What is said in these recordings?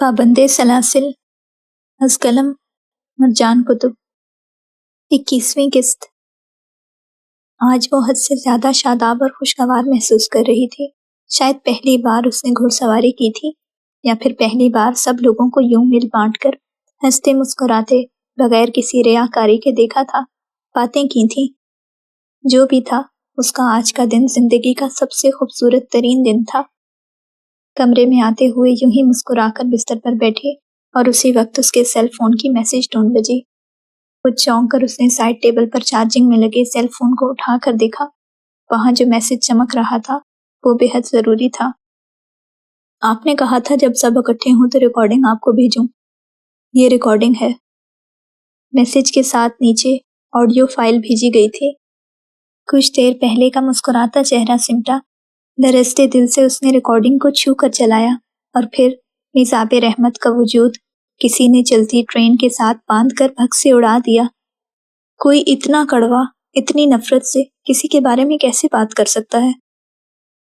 پابند سلاسل از قلم مرجان کتب 21ویں قسط۔ آج وہ حد سے زیادہ شاداب اور خوشگوار محسوس کر رہی تھی۔ شاید پہلی بار اس نے گھڑ سواری کی تھی، یا پھر پہلی بار سب لوگوں کو یوں مل بانٹ کر ہنستے مسکراتے بغیر کسی ریاکاری کے دیکھا تھا، باتیں کی تھیں۔ جو بھی تھا، اس کا آج کا دن زندگی کا سب سے خوبصورت ترین دن تھا۔ کمرے میں آتے ہوئے یوں ہی مسکرا کر بستر پر بیٹھی اور اسی وقت اس کے سیل فون کی میسج ٹون بجی۔ کچھ چونک کر اس نے سائڈ ٹیبل پر چارجنگ میں لگے سیل فون کو اٹھا کر دیکھا۔ وہاں جو میسج چمک رہا تھا وہ بے حد ضروری تھا۔ آپ نے کہا تھا جب سب اکٹھے ہوں تو ریکارڈنگ آپ کو بھیجوں۔ یہ ریکارڈنگ ہے۔ میسج کے ساتھ نیچے آڈیو فائل بھیجی گئی تھی۔ کچھ دیر پہلے کا مسکراتا چہرہ سمٹا، درستے دل سے اس نے ریکارڈنگ کو چھو کر چلایا، اور پھر میزاب رحمت کا وجود کسی نے چلتی ٹرین کے ساتھ باندھ کر بھگ سے اڑا دیا۔ کوئی اتنا کڑوا، اتنی نفرت سے کسی کے بارے میں کیسے بات کر سکتا ہے؟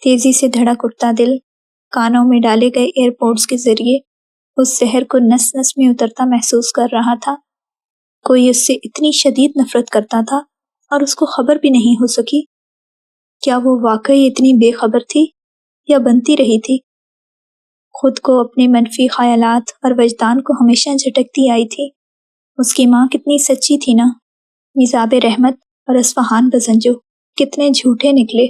تیزی سے دھڑک اٹھتا دل کانوں میں ڈالے گئے ایئر پوڈز کے ذریعے اس زہر کو نس نس میں اترتا محسوس کر رہا تھا۔ کوئی اس سے اتنی شدید نفرت کرتا تھا اور اس کو خبر بھی نہیں ہو سکی۔ کیا وہ واقعی اتنی بے خبر تھی یا بنتی رہی تھی؟ خود کو اپنے منفی خیالات اور وجدان کو ہمیشہ جھٹکتی آئی تھی۔ اس کی ماں کتنی سچی تھی نا۔ میزاب رحمت اور اصفہان بزنجو کتنے جھوٹے نکلے۔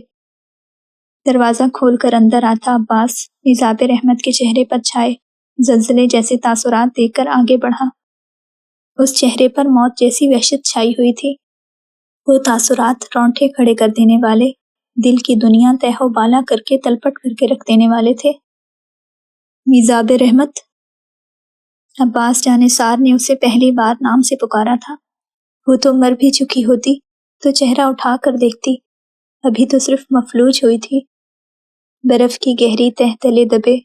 دروازہ کھول کر اندر آتا عباس میزاب رحمت کے چہرے پر چھائے زلزلے جیسے تاثرات دیکھ کر آگے بڑھا۔ اس چہرے پر موت جیسی وحشت چھائی ہوئی تھی۔ وہ تاثرات رونٹے کھڑے کر دینے والے، دل کی دنیا تہ و بالا کر کے تلپٹ کر کے رکھ دینے والے تھے۔ میزاب رحمت! عباس جانثار نے اسے پہلی بار نام سے پکارا تھا۔ وہ تو مر بھی چکی ہوتی تو چہرہ اٹھا کر دیکھتی، ابھی تو صرف مفلوج ہوئی تھی۔ برف کی گہری تہ تلے دبے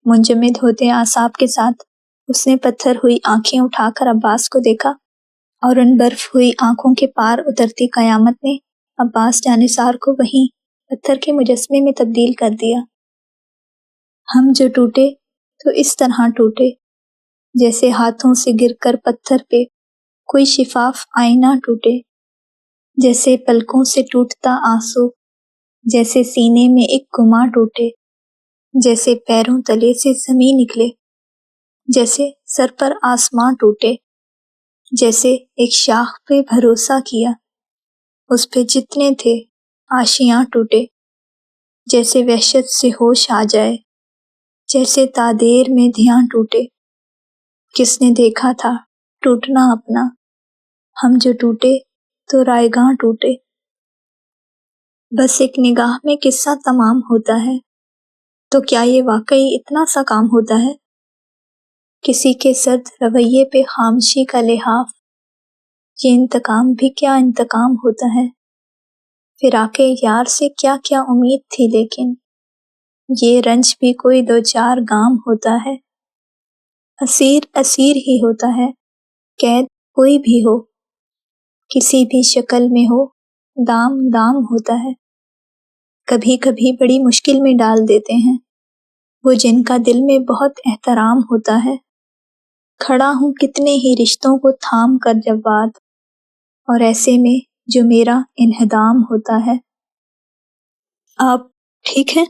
منجمد ہوتے اعصاب کے ساتھ اس نے پتھر ہوئی آنکھیں اٹھا کر عباس کو دیکھا، اور ان برف ہوئی آنکھوں کے پار اترتی قیامت نے عباس جانثار کو وہیں پتھر کے مجسمے میں تبدیل کر دیا۔ ہم جو ٹوٹے تو اس طرح ٹوٹے، جیسے ہاتھوں سے گر کر پتھر پہ کوئی شفاف آئینہ ٹوٹے، جیسے پلکوں سے ٹوٹتا آنسو، جیسے سینے میں ایک گماں ٹوٹے، جیسے پیروں تلے سے زمین نکلے، جیسے سر پر آسماں ٹوٹے، جیسے ایک شاخ پہ بھروسہ کیا، اس پہ جتنے تھے آشیاں ٹوٹے، جیسے وحشت سے ہوش آ جائے، جیسے تادیر میں دھیان ٹوٹے۔ کس نے دیکھا تھا ٹوٹنا اپنا؟ ہم جو ٹوٹے تو رائیگاں ٹوٹے۔ بس ایک نگاہ میں قصہ تمام ہوتا ہے، تو کیا یہ واقعی اتنا سا کام ہوتا ہے؟ کسی کے سرد رویے پہ خاموشی کا لحاف، یہ انتقام بھی کیا انتقام ہوتا ہے؟ فراق یار سے کیا کیا امید تھی، لیکن یہ رنج بھی کوئی دو چار گام ہوتا ہے۔ اسیر اسیر ہی ہوتا ہے، قید کوئی بھی ہو، کسی بھی شکل میں ہو، دام دام ہوتا ہے۔ کبھی کبھی بڑی مشکل میں ڈال دیتے ہیں وہ جن کا دل میں بہت احترام ہوتا ہے۔ کھڑا ہوں کتنے ہی رشتوں کو تھام کر جواد، اور ایسے میں جو میرا انہدام ہوتا ہے۔ آپ ٹھیک ہیں؟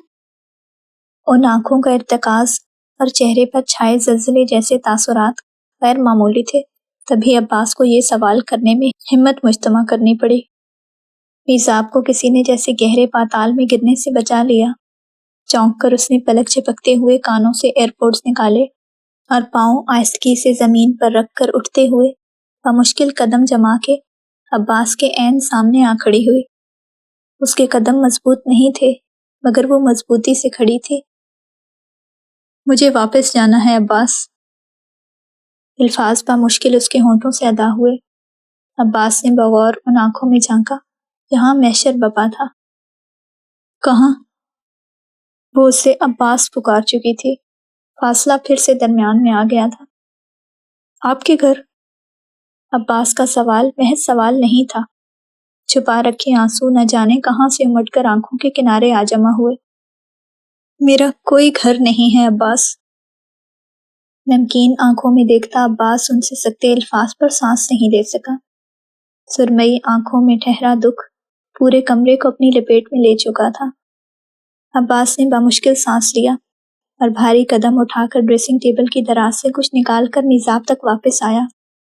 ان آنکھوں کا ارتکاز اور چہرے پر چھائے زلزلے جیسے تاثرات غیر معمولی تھے۔ تبھی عباس کو یہ سوال کرنے میں ہمت مجتمع کرنی پڑی۔ میزاب کو کسی نے جیسے گہرے پاتال میں گرنے سے بچا لیا۔ چونک کر اس نے پلک جھپکتے ہوئے کانوں سے ایئر پوڈز نکالے اور پاؤں آہستگی سے زمین پر رکھ کر اٹھتے ہوئے بمشکل قدم جما کے عباس کے عین سامنے آ کھڑی ہوئی۔ اس کے قدم مضبوط نہیں تھے، مگر وہ مضبوطی سے کھڑی تھی۔ مجھے واپس جانا ہے عباس۔ الفاظ بمشکل اس کے ہونٹوں سے ادا ہوئے۔ عباس نے بغور ان آنکھوں میں جھانکا جہاں محشر بپا تھا۔ کہاں؟ وہ اسے عباس پکار چکی تھی۔ فاصلہ پھر سے درمیان میں آ گیا تھا۔ آپ کے گھر؟ عباس کا سوال محض سوال نہیں تھا۔ چھپا رکھے آنسو نہ جانے کہاں سے امٹ کر آنکھوں کے کنارے آ جمع ہوئے۔ میرا کوئی گھر نہیں ہے عباس۔ نمکین آنکھوں میں دیکھتا عباس ان سے سکتے الفاظ پر سانس نہیں لے سکا۔ سرمئی آنکھوں میں ٹھہرا دکھ پورے کمرے کو اپنی لپیٹ میں لے چکا تھا۔ عباس نے بامشکل سانس لیا اور بھاری قدم اٹھا کر ڈریسنگ ٹیبل کی دراز سے کچھ نکال کر میزاب تک واپس آیا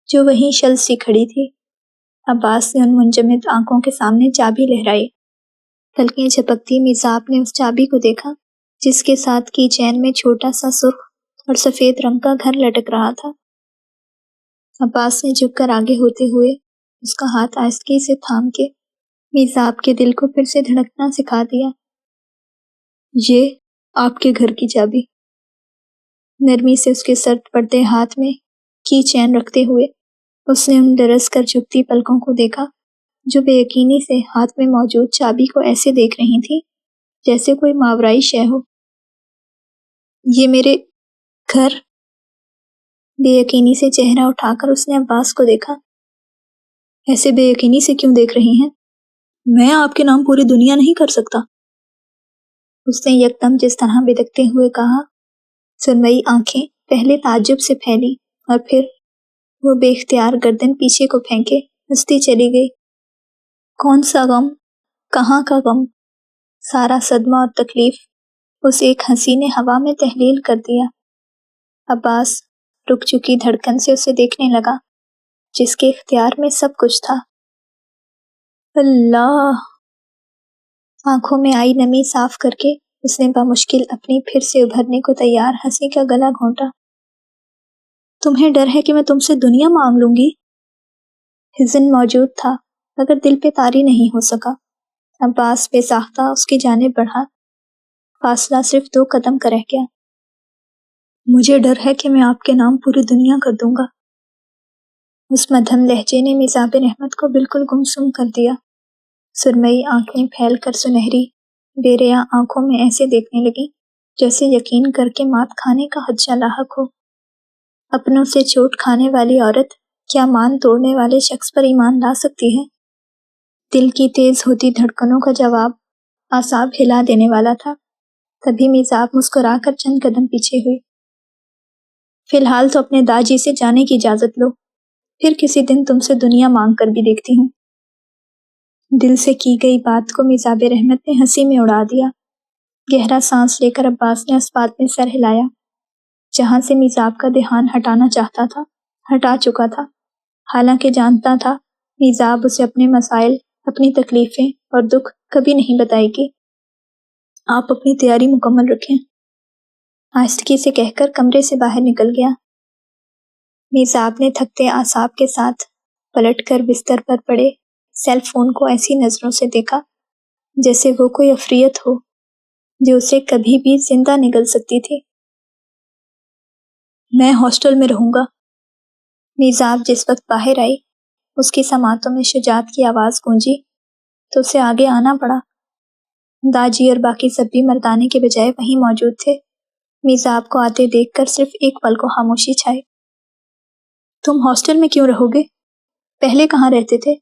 جو وہیں شل سی کھڑی تھی۔ عباس نے ان منجمد آنکھوں کے سامنے چابی لہرائی۔ پلکیں جھپکتی میزاب نے اس چابی کو دیکھا جس کے ساتھ کی چین میں چھوٹا سا سرخ اور سفید رنگ کا گھر لٹک رہا تھا۔ عباس نے جھک کر آگے ہوتے ہوئے اس کا ہاتھ آہستگی سے تھام کے میزاب کے دل کو پھر سے دھڑکنا سکھا دیا۔ یہ آپ کے گھر کی چابی۔ نرمی سے اس کے سرد پڑتے ہاتھ میں کی چین رکھتے ہوئے اس نے ان لرز کر جھکتی پلکوں کو دیکھا جو بے یقینی سے ہاتھ میں موجود چابی کو ایسے دیکھ رہی تھی جیسے کوئی ماورائی شے ہو۔ یہ میرے گھر؟ بے یقینی سے چہرہ اٹھا کر اس نے عباس کو دیکھا۔ ایسے بے یقینی سے کیوں دیکھ رہی ہیں؟ میں آپ کے نام پوری دنیا نہیں کر سکتا، اس نے یکدم جس طرح بدکتے ہوئے کہا۔ سرمئی آنکھیں پہلے تعجب سے پھیلی اور پھر وہ بے اختیار گردن پیچھے کو پھینکے ہنستی چلی گئی۔ کون سا غم؟ کہاں کا غم؟ سارا صدمہ اور تکلیف اس ایک ہنسی نے ہوا میں تحلیل کر دیا۔ عباس رک چکی دھڑکن سے اسے دیکھنے لگا جس کے اختیار میں سب کچھ تھا۔ اللہ! آنکھوں میں آئی نمی صاف کر کے اس نے بامشکل اپنی پھر سے ابھرنے کو تیار ہنسی کا گلا گھونٹا۔ تمہیں ڈر ہے کہ میں تم سے دنیا مانگ لوں گی؟ حزن موجود تھا مگر دل پہ طاری نہیں ہو سکا۔ عباس بے ساختہ اس کی جانب بڑھا، فاصلہ صرف 2 قدم کا رہ گیا۔ مجھے ڈر ہے کہ میں آپ کے نام پوری دنیا کر دوں گا۔ اس مدھم لہجے نے میزاب رحمت کو بالکل گمسم کر دیا۔ سرمئی آنکھیں پھیل کر سنہری بے ریا آنکھوں میں ایسے دیکھنے لگی جیسے یقین کر کے مات کھانے کا خدشہ لاحق ہو۔ اپنوں سے چوٹ کھانے والی عورت کیا مان توڑنے والے شخص پر ایمان لا سکتی ہے؟ دل کی تیز ہوتی دھڑکنوں کا جواب اعصاب ہلا دینے والا تھا۔ تبھی میزاب مسکرا کر چند قدم پیچھے ہوئی۔ فی الحال تو اپنے داجی سے جانے کی اجازت لو، پھر کسی دن تم سے دنیا مانگ کر بھی دیکھتی ہوں۔ دل سے کی گئی بات کو میزاب رحمت نے ہنسی میں اڑا دیا۔ گہرا سانس لے کر عباس نے اس بات میں سر ہلایا۔ جہاں سے میزاب کا دھیان ہٹانا چاہتا تھا ہٹا چکا تھا، حالانکہ جانتا تھا میزاب اسے اپنے مسائل، اپنی تکلیفیں اور دکھ کبھی نہیں بتائے گی۔ آپ اپنی تیاری مکمل رکھیں، آہستگی سے کہہ کر کمرے سے باہر نکل گیا۔ میزاب نے تھکتے اعصاب کے ساتھ پلٹ کر بستر پر پڑے سیل فون کو ایسی نظروں سے دیکھا جیسے وہ کوئی عفریت ہو جو اسے کبھی بھی زندہ نگل سکتی تھی۔ میں ہاسٹل میں رہوں گا۔ میزاب جس وقت باہر آئی اس کی سماعتوں میں شجاعت کی آواز گونجی تو اسے آگے آنا پڑا۔ داجی اور باقی سب بھی مردانے کے بجائے وہیں موجود تھے۔ میزاب کو آتے دیکھ کر صرف ایک پل کو خاموشی چھائی۔ تم ہاسٹل میں کیوں رہو گے؟ پہلے کہاں رہتے تھے؟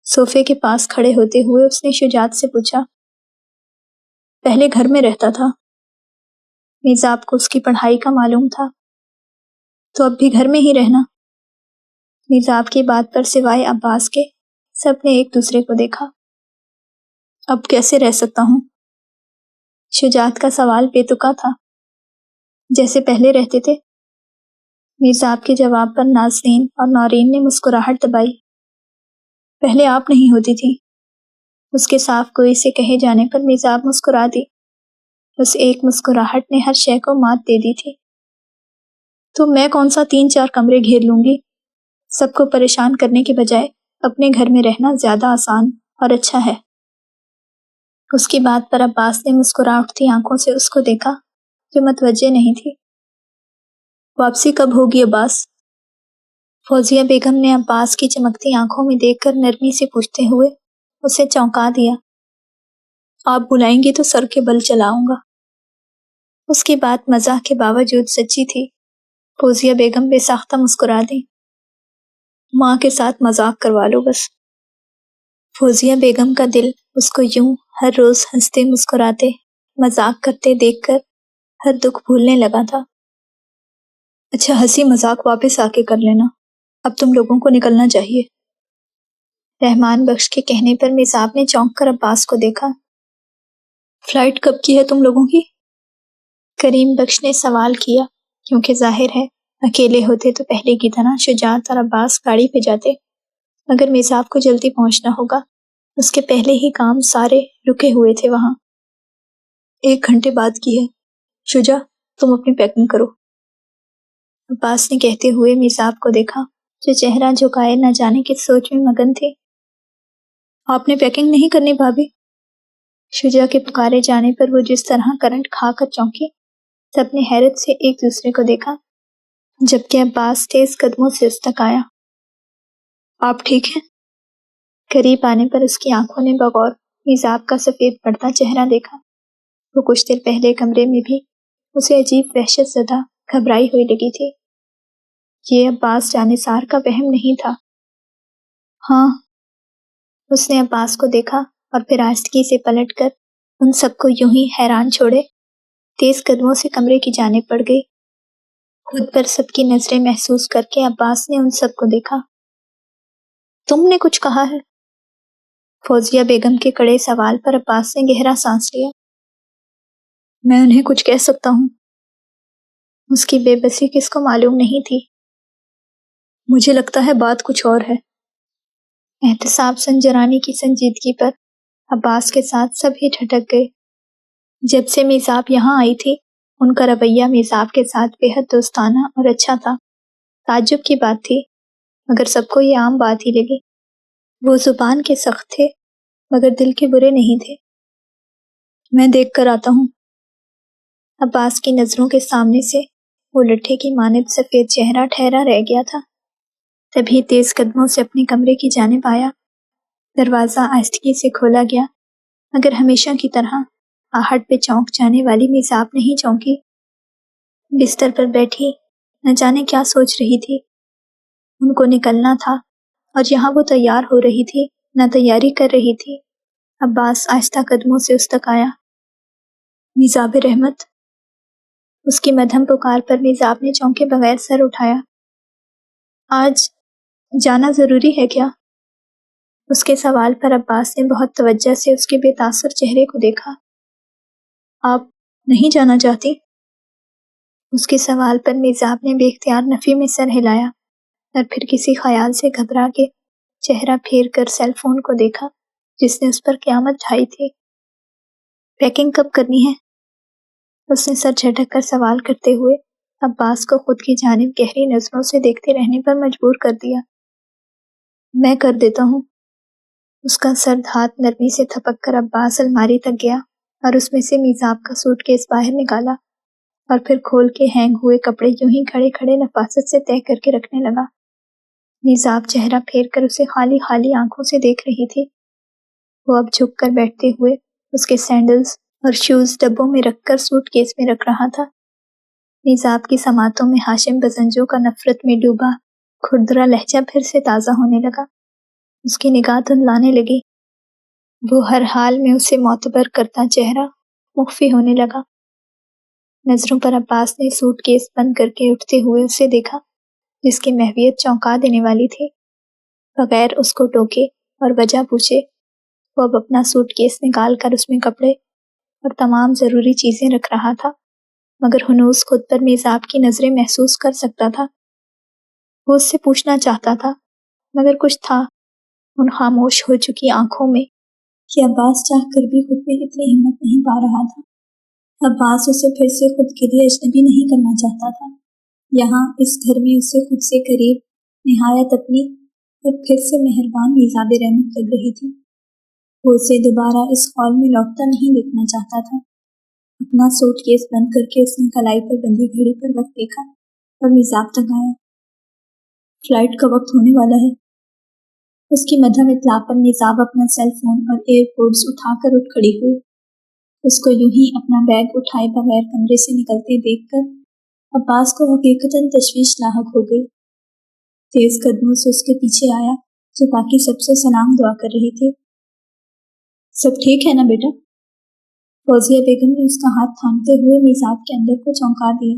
صوفے کے پاس کھڑے ہوتے ہوئے اس نے شجاعت سے پوچھا۔ پہلے گھر میں رہتا تھا۔ میزاب کو اس کی پڑھائی کا معلوم تھا۔ تو اب بھی گھر میں ہی رہنا؟ میزاب کی بات پر سوائے عباس کے سب نے ایک دوسرے کو دیکھا۔ اب کیسے رہ سکتا ہوں؟ شجاعت کا سوال بے تکا تھا۔ جیسے پہلے رہتے تھے۔ میزاب کے جواب پر نازنین اور نورین نے مسکراہٹ دبائی۔ پہلے آپ نہیں ہوتی تھی۔ اس کے صاف گوئی سے کہے جانے پر میزاب مسکرا دی۔ اس ایک مسکراہٹ نے ہر شے کو مات دے دی تھی۔ تو میں کون سا 3-4 کمرے گھیر لوں گی؟ سب کو پریشان کرنے کے بجائے اپنے گھر میں رہنا زیادہ آسان اور اچھا ہے۔ اس کی بات پر عباس نے مسکرا اٹھتی آنکھوں سے اس کو دیکھا جو متوجہ نہیں تھی۔ واپسی کب ہوگی عباس؟ فوزیہ بیگم نے عباس کی چمکتی آنکھوں میں دیکھ کر نرمی سے پوچھتے ہوئے اسے چونکا دیا۔ آپ بلائیں گی تو سر کے بل چلاؤں گا۔ اس کی بات مزاح کے باوجود سچی تھی۔ فوزیہ بیگم بے ساختہ مسکرا دی۔ ماں کے ساتھ مذاق کروا لو بس۔ فوزیہ بیگم کا دل اس کو یوں ہر روز ہنستے مسکراتے مذاق کرتے دیکھ کر ہر دکھ بھولنے لگا تھا۔ اچھا ہنسی مذاق واپس آ کے کر لینا، اب تم لوگوں کو نکلنا چاہیے۔ رحمان بخش کے کہنے پر میزاب نے چونک کر عباس کو دیکھا۔ فلائٹ کب کی ہے تم لوگوں کی؟ کریم بخش نے سوال کیا، کیونکہ ظاہر ہے اکیلے ہوتے تو پہلے کی طرح شجاعت اور عباس گاڑی پہ جاتے، مگر میزاب کو جلدی پہنچنا ہوگا، اس کے پہلے ہی کام سارے رکے ہوئے تھے وہاں۔ 1 گھنٹے بعد کی ہے، شجا تم اپنی پیکنگ کرو۔ عباس نے کہتے ہوئے میزاب کو دیکھا، جو چہرہ جھکائے نہ جانے کس سوچ میں مگن تھی۔ آپ نے پیکنگ نہیں کرنی بھابھی؟ شجا کے پکارے جانے پر وہ جس طرح کرنٹ کھا کر چونکی، سب نے حیرت سے ایک دوسرے کو دیکھا، جبکہ عباس تیز قدموں سے اس تک آیا۔ آپ ٹھیک ہیں؟ قریب آنے پر اس کی آنکھوں نے بغور میزاب کا سفید پڑتا چہرہ دیکھا۔ وہ کچھ دیر پہلے کمرے میں بھی اسے عجیب وحشت زدہ گھبرائی ہوئی لگی تھی۔ یہ عباس جانثار کا وہم نہیں تھا۔ ہاں، اس نے عباس کو دیکھا اور پھر آہستگی سے پلٹ کر ان سب کو یوں ہی حیران چھوڑے تیز قدموں سے کمرے کی جانب بڑھ گئی۔ خود پر سب کی نظریں محسوس کر کے عباس نے ان سب کو دیکھا۔ تم نے کچھ کہا ہے؟ فوزیہ بیگم کے کڑے سوال پر عباس نے گہرا سانس لیا۔ میں انہیں کچھ کہہ سکتا ہوں؟ اس کی بے بسی کس کو معلوم نہیں تھی۔ مجھے لگتا ہے بات کچھ اور ہے۔ احتساب سنجرانی کی سنجیدگی پر عباس کے ساتھ سب ہی ٹھٹک گئے۔ جب سے میزاب یہاں آئی تھی ان کا رویہ میزاب کے ساتھ بے حد دوستانہ اور اچھا تھا۔ تعجب کی بات تھی، مگر سب کو یہ عام بات ہی لگی۔ وہ زبان کے سخت تھے مگر دل کے برے نہیں تھے۔ میں دیکھ کر آتا ہوں۔ عباس کی نظروں کے سامنے سے وہ لٹھے کی مانند سفید چہرہ ٹھہرا رہ گیا تھا، تبھی تیز قدموں سے اپنے کمرے کی جانب آیا۔ دروازہ آہستگی سے کھولا گیا، مگر ہمیشہ کی طرح آہٹ پہ چونک جانے والی میزاب نہیں چونکی۔ بستر پر بیٹھی نہ جانے کیا سوچ رہی تھی۔ ان کو نکلنا تھا اور یہاں وہ تیار ہو رہی تھی نہ تیاری کر رہی تھی۔ عباس آہستہ قدموں سے اس تک آیا۔ میزاب رحمت، اس کی مدھم پکار پر میزاب نے چونکے بغیر سر اٹھایا۔ آج جانا ضروری ہے کیا؟ اس کے سوال پر عباس نے بہت توجہ سے اس کے بے تاثر چہرے کو دیکھا۔ آپ نہیں جانا چاہتی؟ اس کے سوال پر میزاب نے بے اختیار نفی میں سر ہلایا اور پھر کسی خیال سے گھبرا کے چہرہ پھیر کر سیل فون کو دیکھا جس نے اس پر قیامت ڈھائی تھی۔ پیکنگ کب کرنی ہے؟ اس نے سر جھٹک کر سوال کرتے ہوئے عباس کو خود کی جانب گہری نظروں سے دیکھتے رہنے پر مجبور کر دیا۔ میں کر دیتا ہوں۔ اس کا سرد ہاتھ نرمی سے تھپک کر عباس الماری تک گیا اور اس میں سے میزاب کا سوٹ کیس باہر نکالا اور پھر کھول کے ہینگ ہوئے کپڑے یوں ہی کھڑے کھڑے نفاست سے طے کر کے رکھنے لگا۔ میزاب چہرہ پھیر کر اسے خالی خالی آنکھوں سے دیکھ رہی تھی۔ وہ اب جھک کر بیٹھتے ہوئے اس کے سینڈلز اور شوز ڈبوں میں رکھ کر سوٹ کیس میں رکھ رہا تھا۔ میزاب کی سماعتوں میں ہاشم بزنجو کا نفرت میں ڈوبا کھردرا لہجہ پھر سے تازہ ہونے لگا۔ اس کی نگاہ دھندلانے لگی۔ وہ ہر حال میں اسے معتبر کرتا چہرہ مخفی ہونے لگا۔ نظروں پر عباس نے سوٹ کیس بند کر کے اٹھتے ہوئے اسے دیکھا جس کی محویت چونکا دینے والی تھی۔ بغیر اس کو ٹوکے اور وجہ پوچھے وہ اب اپنا سوٹ کیس نکال کر اس میں کپڑے اور تمام ضروری چیزیں رکھ رہا تھا، مگر ہنوز خود پر میزاب کی نظریں محسوس کر سکتا تھا۔ وہ اس سے پوچھنا چاہتا تھا مگر کچھ تھا ان خاموش ہو چکی آنکھوں میں کہ عباس چاہ کر بھی خود میں اتنی ہمت نہیں پا رہا تھا۔ عباس اسے پھر سے خود کے لیے اجنبی نہیں کرنا چاہتا تھا۔ یہاں اس گھر میں اسے خود سے قریب نہایت اپنی اور پھر سے مہربان میزاب رحمت لگ رہی تھی۔ وہ اسے دوبارہ اس ہال میں لوٹتا نہیں دیکھنا چاہتا تھا۔ اپنا سوٹ کیس بند کر کے اس نے کلائی پر بندھی گھڑی پر وقت دیکھا اور میزاب تک آیا۔ فلائٹ کا وقت ہونے والا ہے۔ اس کی مدھم اطلاع پر میزاب اپنا سیل فون اور ایئر پوڈز اٹھا کر اٹھ کھڑی ہوئی۔ اس کو یوں ہی اپنا بیگ اٹھائے بغیر کمرے سے نکلتے دیکھ کر عباس کو حقیقتاً تشویش لاحق ہو گئی۔ تیز قدموں سے اس کے پیچھے آیا جو باقی سب سے سلام دعا کر رہی تھی۔ سب ٹھیک ہے نا بیٹا؟ فوزیہ بیگم نے اس کا ہاتھ تھامتے ہوئے میزاب کے اندر کو چونکا دیا۔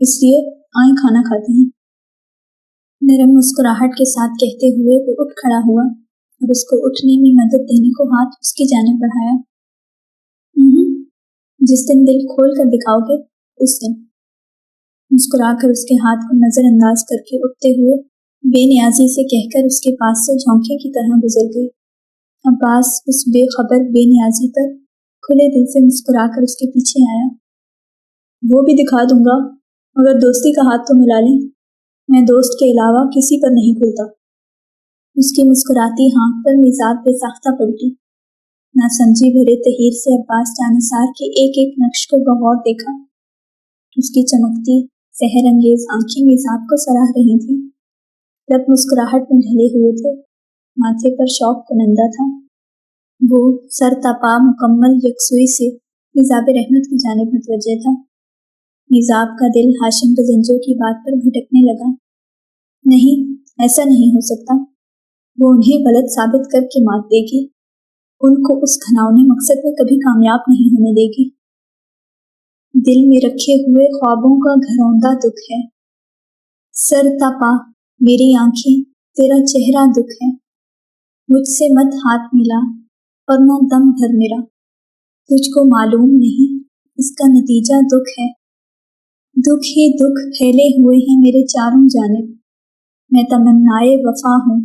اس لیے آئیں کھانا کھاتے ہیں۔ نرم مسکراہٹ کے ساتھ کہتے ہوئے وہ اٹھ کھڑا ہوا اور اس کو اٹھنے میں مدد دینے کو ہاتھ اس کی جانب بڑھایا۔ جس دن دل کھول کر دکھاؤ گے اس دن، مسکرا کر اس کے ہاتھ کو نظر انداز کر کے اٹھتے ہوئے بے نیازی سے کہہ کر اس کے پاس سے جھونکے کی طرح گزر گئی۔ عباس اس بے خبر بے نیازی پر کھلے دل سے مسکرا کر اس کے پیچھے آیا۔ وہ بھی دکھا دوں گا، مگر دوستی کا ہاتھ تو ملا لیں، میں دوست کے علاوہ کسی پر نہیں کھلتا۔ اس کی مسکراتی ہانک پر میزاب بے ساختہ پلٹی۔ ناسمجھی بھرے تحیر سے عباس جانثار کے ایک ایک نقش کو بغور دیکھا۔ اس کی چمکتی سحر انگیز آنکھیں میزاب کو سراہ رہی تھیں، لب مسکراہٹ میں ڈھلے ہوئے تھے، ماتھے پر شوق کنندہ تھا۔ وہ سر تپا مکمل یکسوئی سے میزاب رحمت کی جانب متوجہ تھا۔ میزاب کا دل ہاشم گزنجو کی بات پر بھٹکنے لگا۔ نہیں، ایسا نہیں ہو سکتا، وہ انہیں غلط ثابت کر کے مات دے گی، ان کو اس گھناؤنے مقصد میں کبھی کامیاب نہیں ہونے دے گی۔ دل میں رکھے ہوئے خوابوں کا گھروندہ دکھ ہے۔ سر تپا میری آنکھیں، تیرا چہرہ دکھ ہے، مجھ سے مت ہاتھ ملا اور نہ دم بھر میرا، تجھ کو معلوم نہیں اس کا نتیجہ دکھ ہے۔ دکھ ہی دکھ پھیلے ہوئے ہیں میرے چاروں جانب، میں تمنائے وفا ہوں،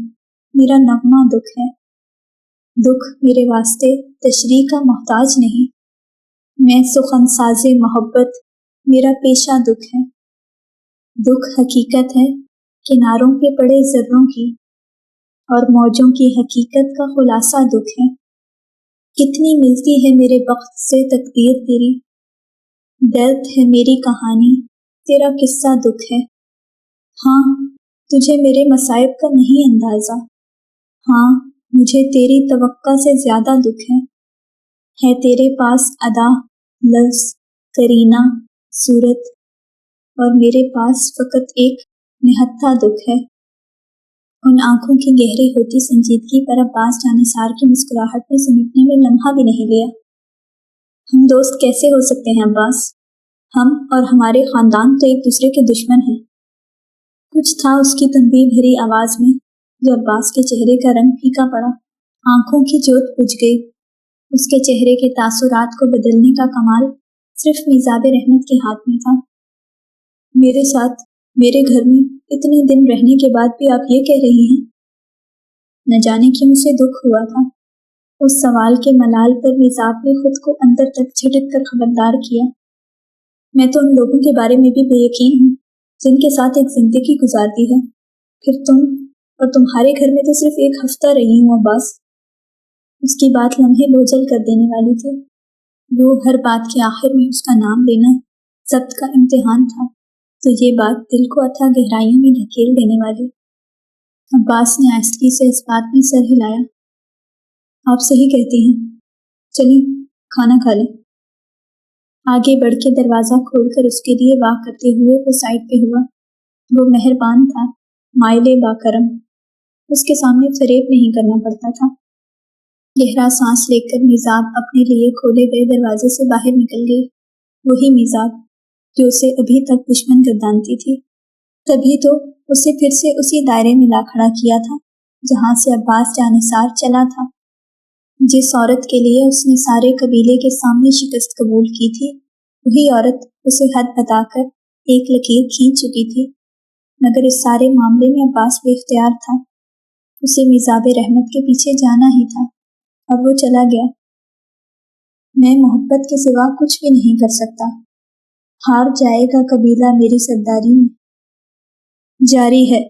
میرا نغمہ دکھ ہے۔ دکھ میرے واسطے تشریح کا محتاج نہیں، میں سخن ساز محبت، میرا پیشہ دکھ ہے۔ دکھ حقیقت ہے کناروں پہ پڑے ذروں کی، اور موجوں کی حقیقت کا خلاصہ دکھ ہے۔ کتنی ملتی ہے میرے بخت سے تقدیر تیری، درد ہے میری کہانی، تیرا قصہ دکھ ہے۔ ہاں، تجھے میرے مصائب کا نہیں اندازہ، ہاں مجھے تیری توقع سے زیادہ دکھ ہے تیرے پاس ادا، لفظ، کرینہ، صورت، اور میرے پاس فقط ایک نہتھا دکھ ہے۔ ان آنکھوں کی گہری ہوتی سنجیدگی پر عباس جانثار کی مسکراہٹ میں سمٹنے میں لمحہ بھی نہیں لیا۔ ہم دوست کیسے ہو سکتے ہیں عباس؟ ہم اور ہمارے خاندان تو ایک دوسرے کے دشمن ہیں۔ کچھ تھا اس کی تنبیہ بھری آواز میں جو عباس کے چہرے کا رنگ پھیکا پڑا، آنکھوں کی جوت بجھ گئی۔ اس کے چہرے کے تاثرات کو بدلنے کا کمال صرف میزاب رحمت کے ہاتھ میں تھا۔ میرے ساتھ میرے گھر میں اتنے دن رہنے کے بعد بھی آپ یہ کہہ رہی ہیں؟ نہ جانے کیوں اسے دکھ ہوا تھا۔ اس سوال کے ملال پر میزاب نے خود کو اندر تک جھٹک کر خبردار کیا۔ میں تو ان لوگوں کے بارے میں بھی بے یقین ہوں جن کے ساتھ ایک زندگی گزارتی ہے، پھر تم، اور تمہارے گھر میں تو صرف ایک ہفتہ رہی ہوں عباس۔ اس کی بات لمحے بوجھل کر دینے والی تھی۔ وہ ہر بات کے آخر میں اس کا نام لینا ضبط کا امتحان تھا، تو یہ بات دل کو اتھا گہرائیوں میں دھکیل دینے والی۔ عباس نے آہستگی سے اس بات میں سر ہلایا۔ آپ صحیح کہتی ہیں، چلیں کھانا کھا لیں۔ آگے بڑھ کے دروازہ کھول کر اس کے لیے واہ کرتے ہوئے وہ سائڈ پہ ہوا۔ وہ مہربان تھا، مائل با کرم، اس کے سامنے فریب نہیں کرنا پڑتا تھا۔ گہرا سانس لے کر میزاب اپنے لیے کھولے گئے دروازے سے باہر نکل گئی۔ وہی میزاب جو اسے ابھی تک دشمن گردانتی تھی، تبھی تو اسے پھر سے اسی دائرے میں لا کھڑا کیا تھا جہاں سے عباس جانثار چلا تھا۔ جس عورت کے لیے اس نے سارے قبیلے کے سامنے شکست قبول کی تھی، وہی عورت اسے حد بتا کر ایک لکیر کھینچ چکی تھی، مگر اس سارے معاملے میں عباس بے اختیار تھا۔ اسے میزاب رحمت کے پیچھے جانا ہی تھا، اور وہ چلا گیا۔ میں محبت کے سوا کچھ بھی نہیں کر سکتا، ہار جائے گا قبیلہ میری سرداری میں۔ جاری ہے